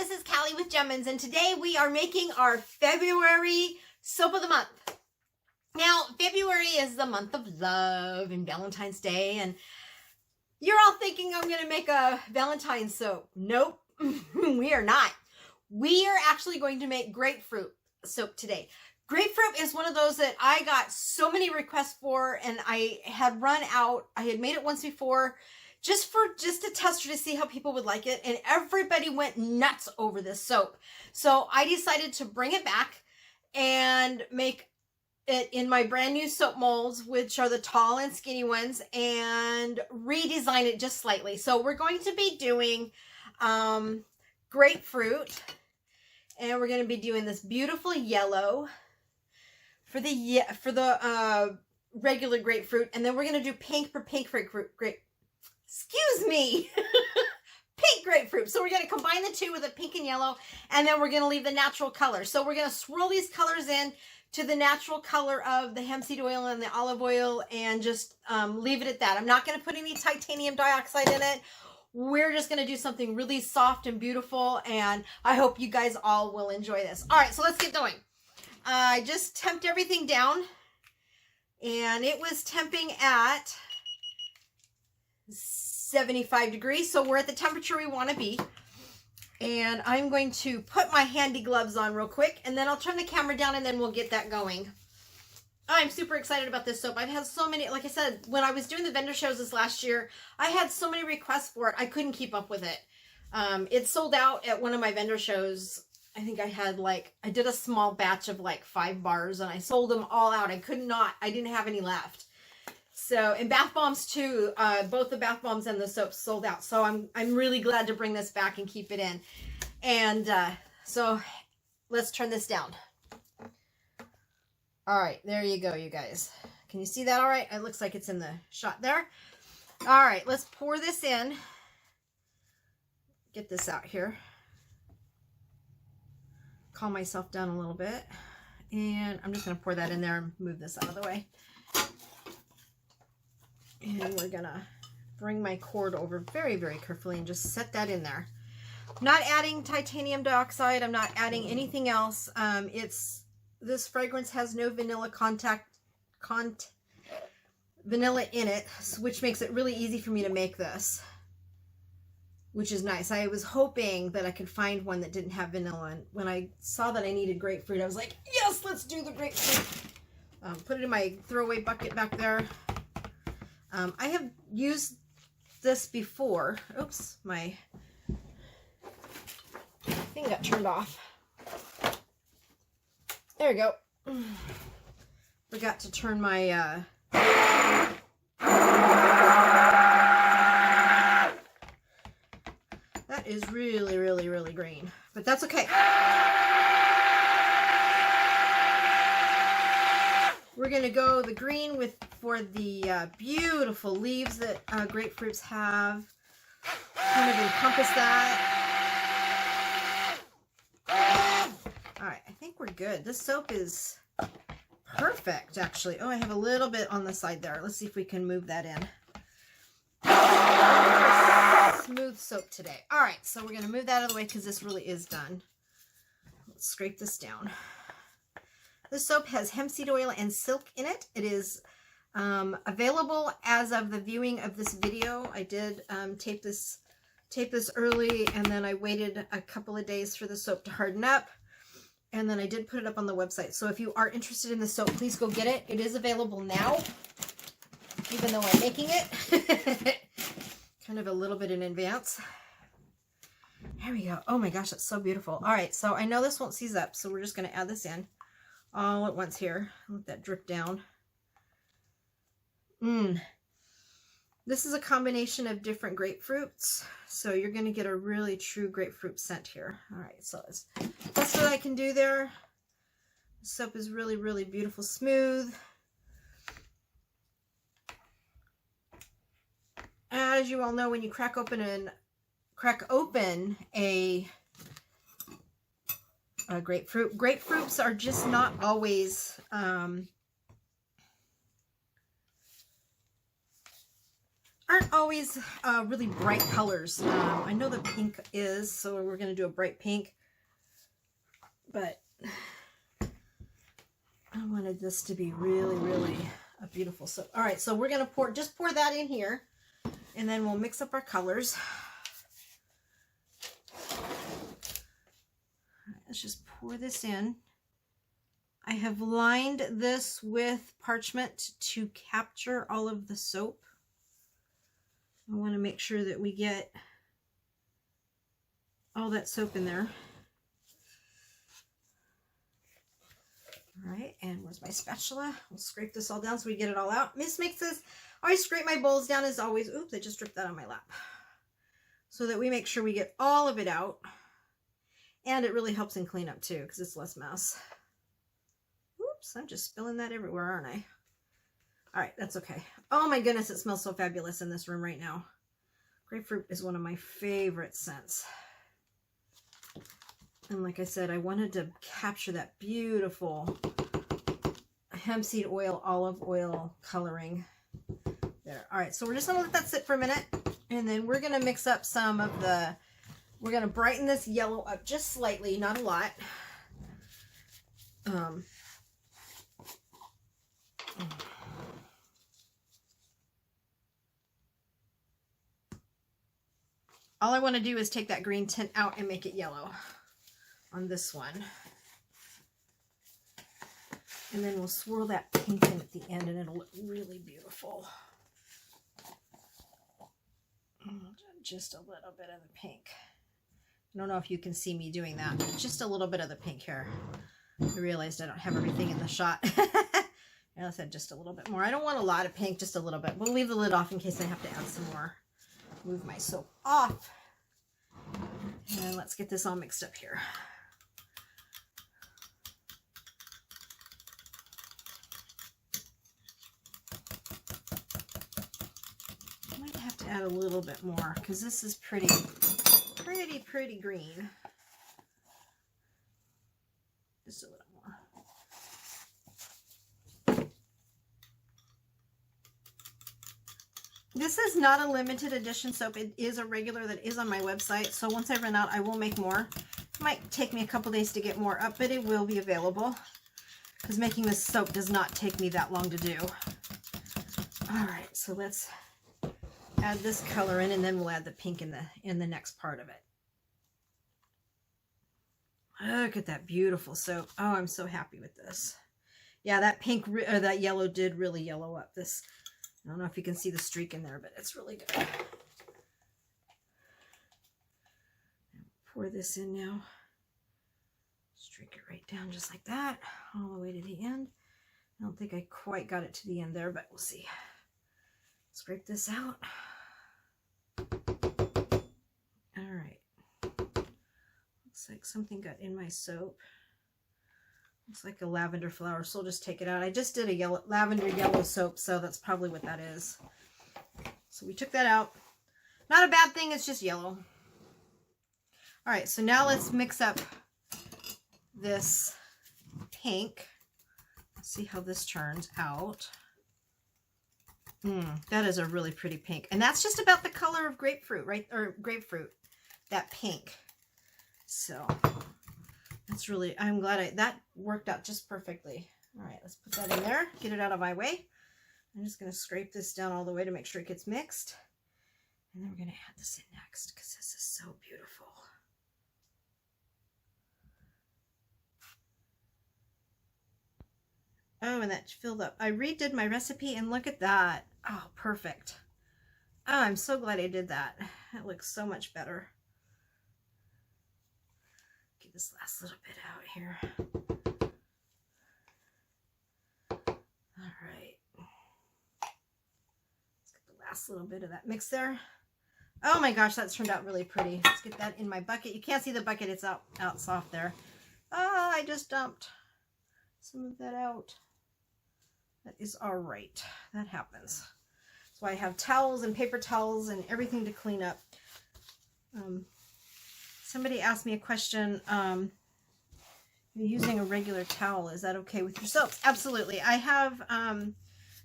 this is Callie with Jemminz, and today we are making our February soap of the month. Now, February is the month of love and Valentine's Day, and you're all thinking I'm going to make a Valentine's soap. Nope, we are not. We are actually going to make grapefruit soap today. Grapefruit is one of those that I got so many requests for, and I had run out. I had made it once before, just a tester to see how people would like it, and everybody went nuts over this soap. So I decided to bring it back and make it in my brand new soap molds, which are the tall and skinny ones, and redesign it just slightly. So we're going to be doing grapefruit, and we're going to be doing this beautiful yellow for the regular grapefruit, and then we're going to do pink for pink grapefruit. Excuse me. Pink grapefruit. So we're going to combine the two with a pink and yellow, and then we're going to leave the natural color. So we're going to swirl these colors in to the natural color of the hemp seed oil and the olive oil, and just leave it at that. I'm not going to put any titanium dioxide in it. We're just going to do something really soft and beautiful, and I hope you guys all will enjoy this. All right, so let's get going. I just temped everything down, and it was temping at 75 degrees, so we're at the temperature we want to be. And I'm going to put my handy gloves on real quick, and then I'll turn the camera down, and then we'll get that going. I'm super excited about this soap. I've had so many, like I said, when I was doing the vendor shows this last year, I had so many requests for it, I couldn't keep up with it. It sold out at one of my vendor shows. I think I had I did a small batch of 5 bars, and I sold them all out. I didn't have any left. So, and bath bombs too, both the bath bombs and the soaps sold out. So I'm really glad to bring this back and keep it in. And so let's turn this down. All right, there you go, you guys. Can you see that all right? It looks like it's in the shot there. All right, let's pour this in. Get this out here. Calm myself down a little bit. And I'm just going to pour that in there and move this out of the way. And we're going to bring my cord over very, very carefully and just set that in there. I'm not adding titanium dioxide. I'm not adding anything else. This fragrance has no vanilla vanilla in it, which makes it really easy for me to make this, which is nice. I was hoping that I could find one that didn't have vanilla. And when I saw that I needed grapefruit, I was like, yes, let's do the grapefruit. Put it in my throwaway bucket back there. I have used this before. Oops, my thing got turned off. There we go. Forgot to turn my that is really, really, really green, but that's okay. We're going to go the green for the beautiful leaves that grapefruits have. Kind of encompass that. All right, I think we're good. This soap is perfect, actually. Oh, I have a little bit on the side there. Let's see if we can move that in. Smooth soap today. All right, so we're going to move that out of the way because this really is done. Let's scrape this down. This soap has hemp seed oil and silk in it. It is available as of the viewing of this video. I did tape this early, and then I waited a couple of days for the soap to harden up, and then I did put it up on the website. So if you are interested in the soap, please go get it. It is available now, even though I'm making it kind of a little bit in advance. There we go. Oh my gosh, that's so beautiful. All right, so I know this won't seize up, so we're just going to add this in all at once here. Let that drip down. This is a combination of different grapefruits, so you're going to get a really true grapefruit scent here. All right, so that's what I can do there. The soap is really, really beautiful, smooth. As you all know, when you crack open a grapefruit, grapefruits are just not always aren't always really bright colors. I know the pink is, so we're going to do a bright pink. But I wanted this to be really, really a beautiful soap. All right, so we're going to just pour that in here, and then we'll mix up our colors. All right, let's just pour this in. I have lined this with parchment to capture all of the soap. I want to make sure that we get all that soap in there. All right, and where's my spatula? We'll scrape this all down so we get it all out. Miss makes this, I always scrape my bowls down as always. Oops, I just dripped that on my lap. So that we make sure we get all of it out. And it really helps in cleanup too, because it's less mess. Oops, I'm just spilling that everywhere, aren't I? All right, that's okay. Oh my goodness, it smells so fabulous in this room right now. Grapefruit is one of my favorite scents. And like I said, I wanted to capture that beautiful hemp seed oil, olive oil coloring there. All right, so we're just gonna let that sit for a minute, and then we're gonna mix up some of the, we're gonna brighten this yellow up just slightly, not a lot. All I want to do is take that green tint out and make it yellow on this one. And then we'll swirl that pink in at the end and it'll look really beautiful. Just a little bit of the pink. I don't know if you can see me doing that, but just a little bit of the pink here. I realized I don't have everything in the shot. I said just a little bit more. I don't want a lot of pink, just a little bit. We'll leave the lid off in case I have to add some more. Move my soap off. And let's get this all mixed up here. I might have to add a little bit more because this is pretty green. Just a little more. This is not a limited edition soap. It is a regular that is on my website. So once I run out, I will make more. It might take me a couple days to get more up, but it will be available because making this soap does not take me that long to do. All right, so let's add this color in, and then we'll add the pink in the next part of it. Look at that beautiful soap. Oh, I'm so happy with this. Yeah, that pink or that yellow did really yellow up this. I don't know if you can see the streak in there, but it's really good. Pour this in now. Streak it right down just like that, all the way to the end. I don't think I quite got it to the end there, but we'll see. Scrape this out. All right. Looks like something got in my soap. Looks like a lavender flower, so I'll just take it out. I just did a lavender yellow soap, so that's probably what that is. So we took that out. Not a bad thing, it's just yellow. All right, so now let's mix up this pink. Let's see how this turns out. That is a really pretty pink. And that's just about the color of grapefruit, right? Or grapefruit, that pink. So that's really, I'm glad that worked out just perfectly. All right, let's put that in there, get it out of my way. I'm just going to scrape this down all the way to make sure it gets mixed. And then we're going to add this in next because this is so beautiful. Oh, and that filled up. I redid my recipe and look at that. Oh, perfect. Oh, I'm so glad I did that. It looks so much better. Get this last little bit out here. All right. Let's get the last little bit of that mix there. Oh my gosh, that's turned out really pretty. Let's get that in my bucket. You can't see the bucket. It's out soft there. Oh, I just dumped some of that out. That is all right. That happens. That's why I have towels and paper towels and everything to clean up. Somebody asked me a question. You're using a regular towel. Is that okay with your soaps? Absolutely. I have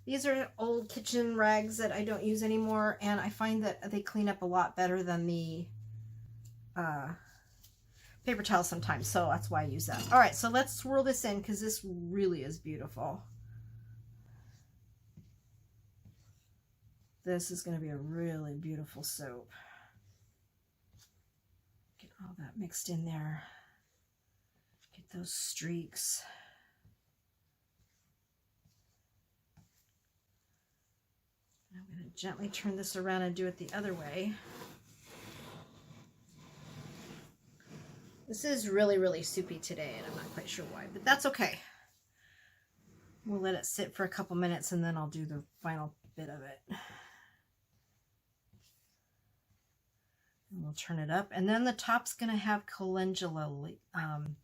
These are old kitchen rags that I don't use anymore, and I find that they clean up a lot better than the paper towels sometimes, so that's why I use that. All right, so let's swirl this in because this really is beautiful. This is going to be a really beautiful soap. Get all that mixed in there. Get those streaks. I'm going to gently turn this around and do it the other way. This is really, really soupy today, and I'm not quite sure why, but that's okay. We'll let it sit for a couple minutes, and then I'll do the final bit of it. And we'll turn it up, and then the top's going to have calendula on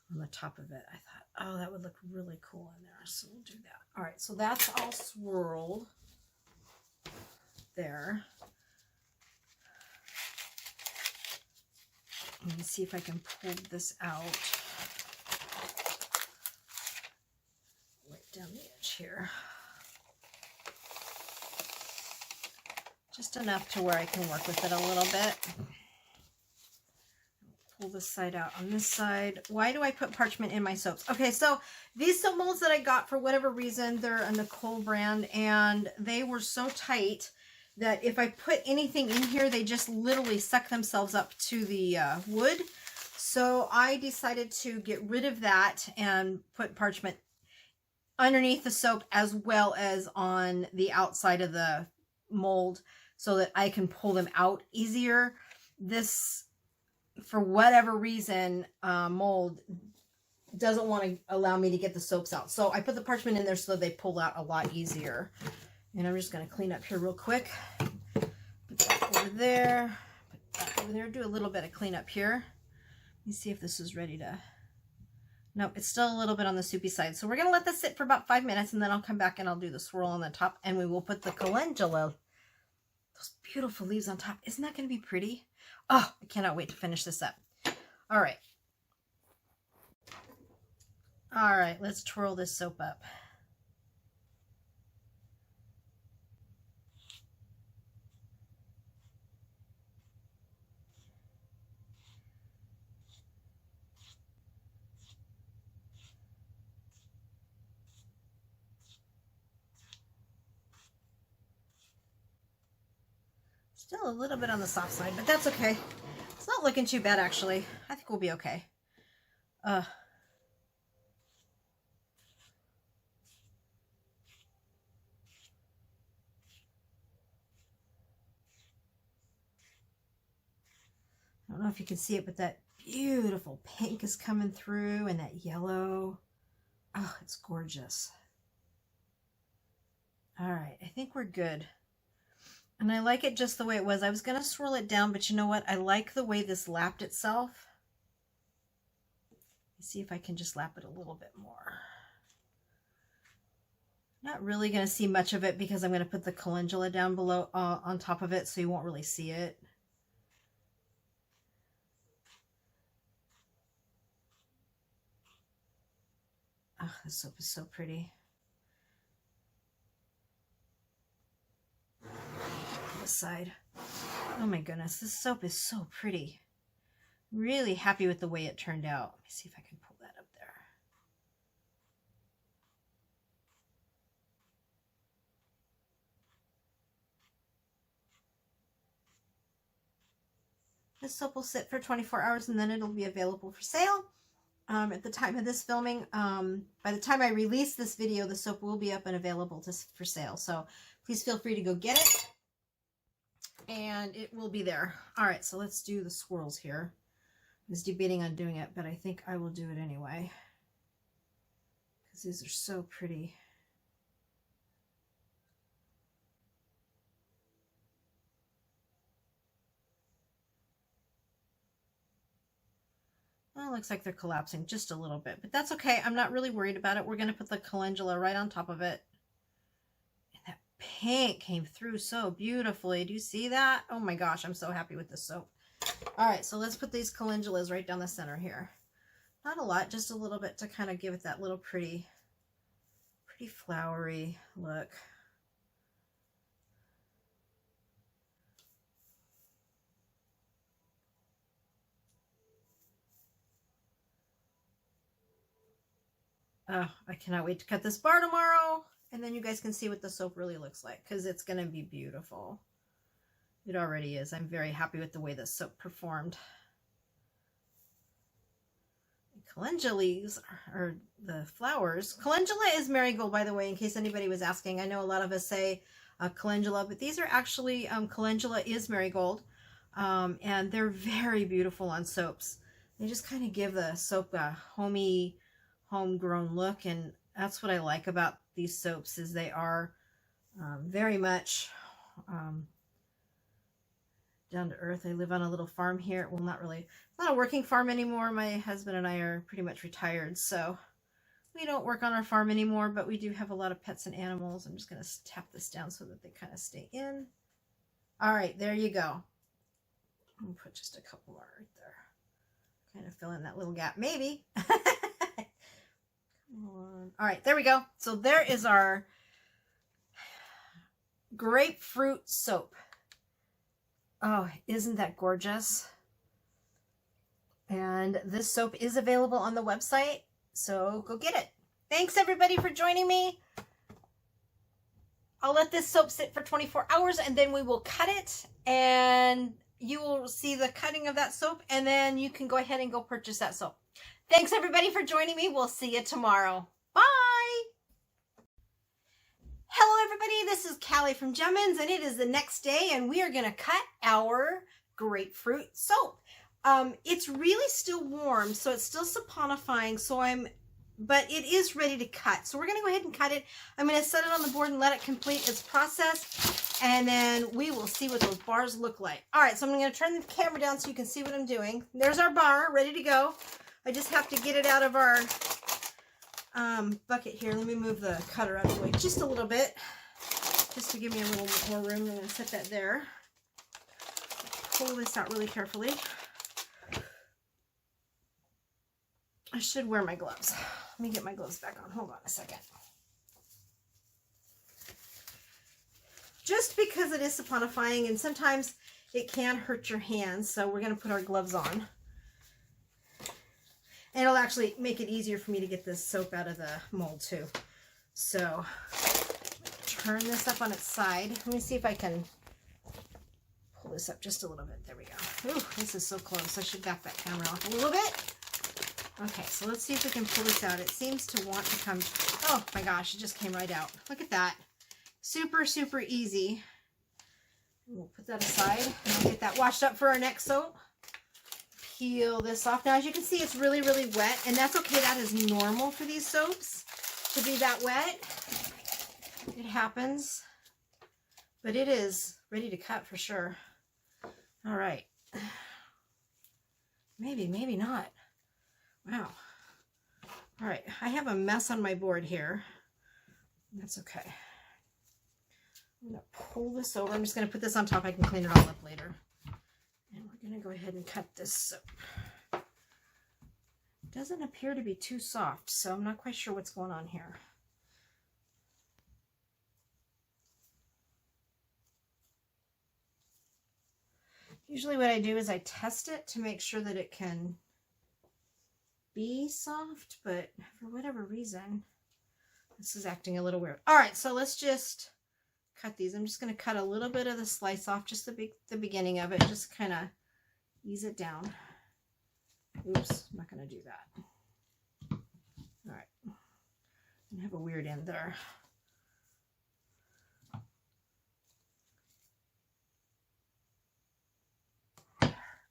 the top of it. I thought, oh, that would look really cool in there, so we'll do that. All right, so that's all swirled there. Let me see if I can pull this out right down the edge here. Just enough to where I can work with it a little bit. Pull this side out on this side. Why do I put parchment in my soaps? Okay, so these soap molds that I got, for whatever reason, they're a Nicole brand, and they were so tight that if I put anything in here, they just literally suck themselves up to the wood. So I decided to get rid of that and put parchment underneath the soap as well as on the outside of the mold so that I can pull them out easier. This, for whatever reason, mold doesn't want to allow me to get the soaps out. So I put the parchment in there so they pull out a lot easier. And I'm just going to clean up here real quick. Put that over there. Put that over there. Do a little bit of cleanup here. Let me see if this is ready to... Nope, it's still a little bit on the soupy side. So we're going to let this sit for about 5 minutes, and then I'll come back and I'll do the swirl on the top, and we will put the calendula, those beautiful leaves on top. Isn't that going to be pretty? Oh, I cannot wait to finish this up. All right. All right, let's twirl this soap up. Still a little bit on the soft side, but that's okay. It's not looking too bad, actually. I think we'll be okay. I don't know if you can see it, but that beautiful pink is coming through, and that yellow. Oh, it's gorgeous. All right, I think we're good. And I like it just the way it was. I was going to swirl it down, but you know what? I like the way this lapped itself. Let's see if I can just lap it a little bit more. Not really going to see much of it because I'm going to put the calendula down below on top of it, so you won't really see it. Oh, this soap is so pretty. This side. Oh my goodness, this soap is so pretty. Really happy with the way it turned out. Let me see if I can pull that up there. This soap will sit for 24 hours and then it'll be available for sale. At the time of this filming, by the time I release this video, the soap will be up and available for sale. So please feel free to go get it. And it will be there. All right, so let's do the swirls here. I was debating on doing it, but I think I will do it anyway. Because these are so pretty. Well, it looks like they're collapsing just a little bit, but that's okay. I'm not really worried about it. We're going to put the calendula right on top of it. Pink came through so beautifully. Do you see that? Oh my gosh, I'm so happy with this soap. All right, so let's put these calendulas right down the center here. Not a lot, just a little bit to kind of give it that little pretty Pretty flowery look. Oh, I cannot wait to cut this bar tomorrow. And then you guys can see what the soap really looks like, because it's going to be beautiful. It already is. I'm very happy with the way the soap performed. Calendula leaves are the flowers. Calendula is marigold, by the way, in case anybody was asking. I know a lot of us say calendula, but these are actually, calendula is marigold. And they're very beautiful on soaps. They just kind of give the soap a homey, homegrown look, and that's what I like about these soaps, is they are very much down to earth. I live on a little farm here. Well, not really. It's not a working farm anymore. My husband and I are pretty much retired, so we don't work on our farm anymore, but we do have a lot of pets and animals. I'm just going to tap this down so that they kind of stay in. All right, there you go. I'm going to put just a couple more right there. Kind of fill in that little gap, maybe. All right, there we go. So there is our grapefruit soap. Oh, isn't that gorgeous? And this soap is available on the website, so go get it. Thanks everybody for joining me. I'll let this soap sit for 24 hours and then we will cut it, and you will see the cutting of that soap, and then you can go ahead and go purchase that soap. Thanks everybody for joining me. We'll see you tomorrow. Bye. Hello everybody, this is Callie from Jemminz, and it is the next day, and we are going to cut our grapefruit soap. It's really still warm, so it's still saponifying, but it is ready to cut. So we're going to go ahead and cut it. I'm going to set it on the board and let it complete its process, and then we will see what those bars look like. All right, so I'm going to turn the camera down so you can see what I'm doing. There's our bar ready to go. I just have to get it out of our bucket here. Let me move the cutter out of the way just a little bit, just to give me a little more room. I'm going to set that there. Pull this out really carefully. I should wear my gloves. Let me get my gloves back on. Hold on a second. Just because it is saponifying, and sometimes it can hurt your hands, so we're going to put our gloves on. And it'll actually make it easier for me to get this soap out of the mold too. So, turn this up on its side. Let me see if I can pull this up just a little bit. There we go. Ooh, this is so close. I should back that camera off a little bit. Okay, so let's see if we can pull this out. It seems to want to come. Oh my gosh, it just came right out. Look at that. Super, super easy. We'll put that aside and we'll get that washed up for our next soap. Peel this off. Now, as you can see, it's really, really wet, and that's okay. That is normal for these soaps to be that wet. It happens, but it is ready to cut for sure. All right. Maybe, maybe not. Wow. All right. I have a mess on my board here. That's okay. I'm going to pull this over. I'm just going to put this on top. I can clean it all up later. And we're going to go ahead and cut this soap. It doesn't appear to be too soft, so I'm not quite sure what's going on here. Usually what I do is I test it to make sure that it can be soft, but for whatever reason, this is acting a little weird. All right, so let's just cut these. I'm just going to cut a little bit of the slice off, just the beginning of it, just kind of ease it down. Oops, I'm not going to do that. All right, I have a weird end there.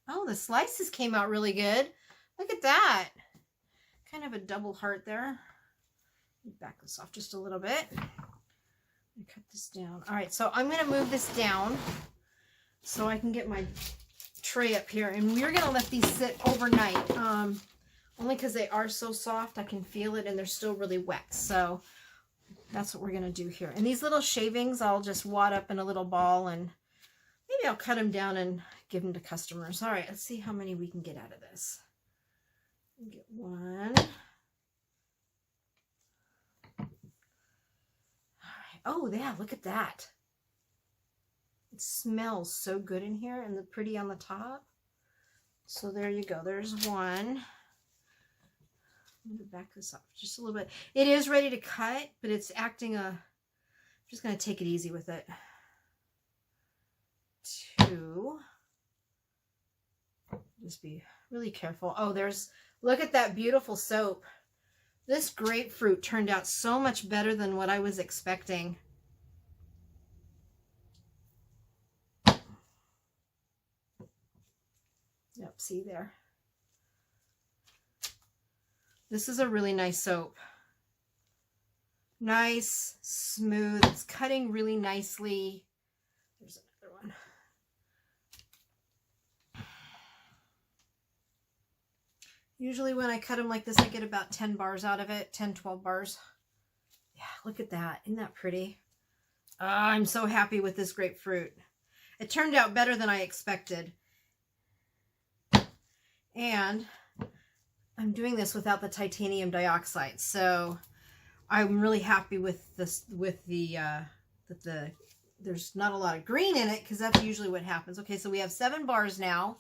Oh, the slices came out really good. Look at that. Kind of a double heart there. Let me back this off just a little bit. Cut this down. All right, so I'm going to move this down so I can get my tray up here, and we're going to let these sit overnight. Only because they are so soft, I can feel it, and they're still really wet. So that's what we're going to do here. And these little shavings, I'll just wad up in a little ball, and maybe I'll cut them down and give them to customers. All right, let's see how many we can get out of this. Get one. Oh yeah, look at that. It smells so good in here, and the pretty on the top. So there you go. There's one. I'm going to back this up just a little bit. It is ready to cut, but it's acting I'm just going to take it easy with it. 2. Just be really careful. Oh, look at that beautiful soap. This grapefruit turned out so much better than what I was expecting. Yep, see there. This is a really nice soap. Nice, smooth. It's cutting really nicely. There's another one. Usually when I cut them like this, I get about 10 bars out of it. 10, 12 bars. Yeah, look at that. Isn't that pretty? I'm so happy with this grapefruit. It turned out better than I expected. And I'm doing this without the titanium dioxide, so I'm really happy with this. There's not a lot of green in it, because that's usually what happens. Okay, so we have 7 bars now.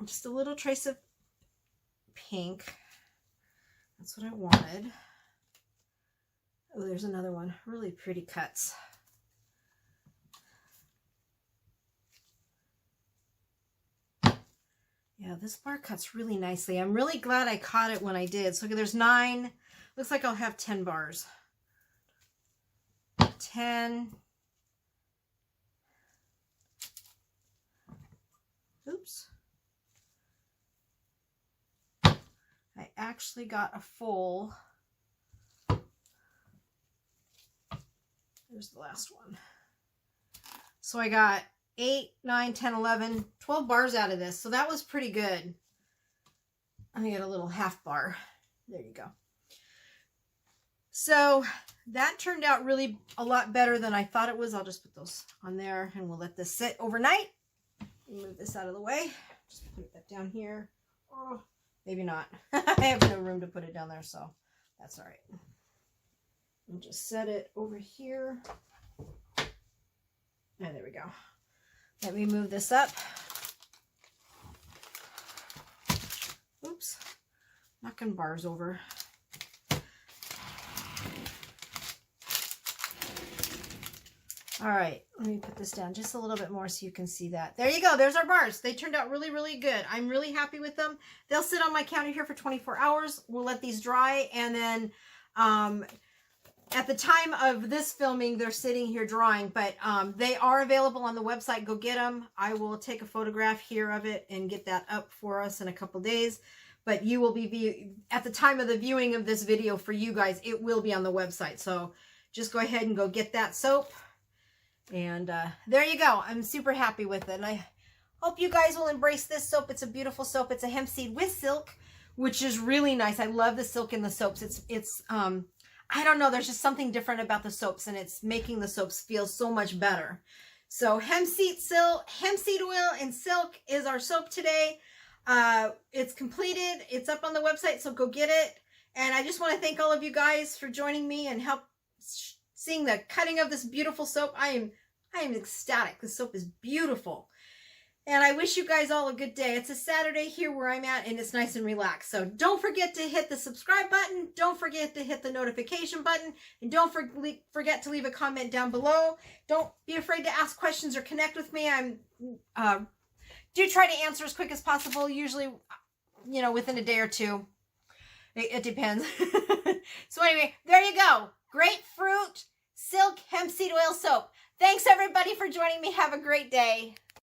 Just a little trace of pink. That's what I wanted. Oh, there's another one. Really pretty cuts. Yeah, this bar cuts really nicely. I'm really glad I caught it when I did. So there's 9. Looks like I'll have 10 bars. 10. Oops. I actually got a full. There's the last one. So I got 8, 9, 10, 11, 12 bars out of this. So that was pretty good. I'm going to get a little half bar. There you go. So that turned out really a lot better than I thought it was. I'll just put those on there and we'll let this sit overnight. Move this out of the way. Just put that down here. Oh, maybe not. I have no room to put it down there, so that's all right. And just set it over here. And there we go. Let me move this up. Oops. Knocking bars over. All right, let me put this down just a little bit more so you can see that. There you go. There's our bars. They turned out really, really good. I'm really happy with them. They'll sit on my counter here for 24 hours. We'll let these dry, and then at the time of this filming, they're sitting here drying, but they are available on the website. Go get them. I will take a photograph here of it and get that up for us in a couple days. But you will be, at the time of the viewing of this video for you guys, it will be on the website. So just go ahead and go get that soap. And there you go. I'm super happy with it. And I hope you guys will embrace this soap. It's a beautiful soap. It's a hemp seed with silk, which is really nice. I love the silk in the soaps. It's I don't know. There's just something different about the soaps, and it's making the soaps feel so much better. So hemp seed oil and silk is our soap today. It's completed. It's up on the website, so go get it. And I just want to thank all of you guys for joining me and help seeing the cutting of this beautiful soap. I am ecstatic. This soap is beautiful. And I wish you guys all a good day. It's a Saturday here where I'm at, and it's nice and relaxed. So don't forget to hit the subscribe button. Don't forget to hit the notification button. And don't forget to leave a comment down below. Don't be afraid to ask questions or connect with me. Do try to answer as quick as possible. Usually, you know, within a day or two. It depends. So anyway, there you go. Grapefruit, silk, hemp seed oil soap. Thanks everybody for joining me. Have a great day.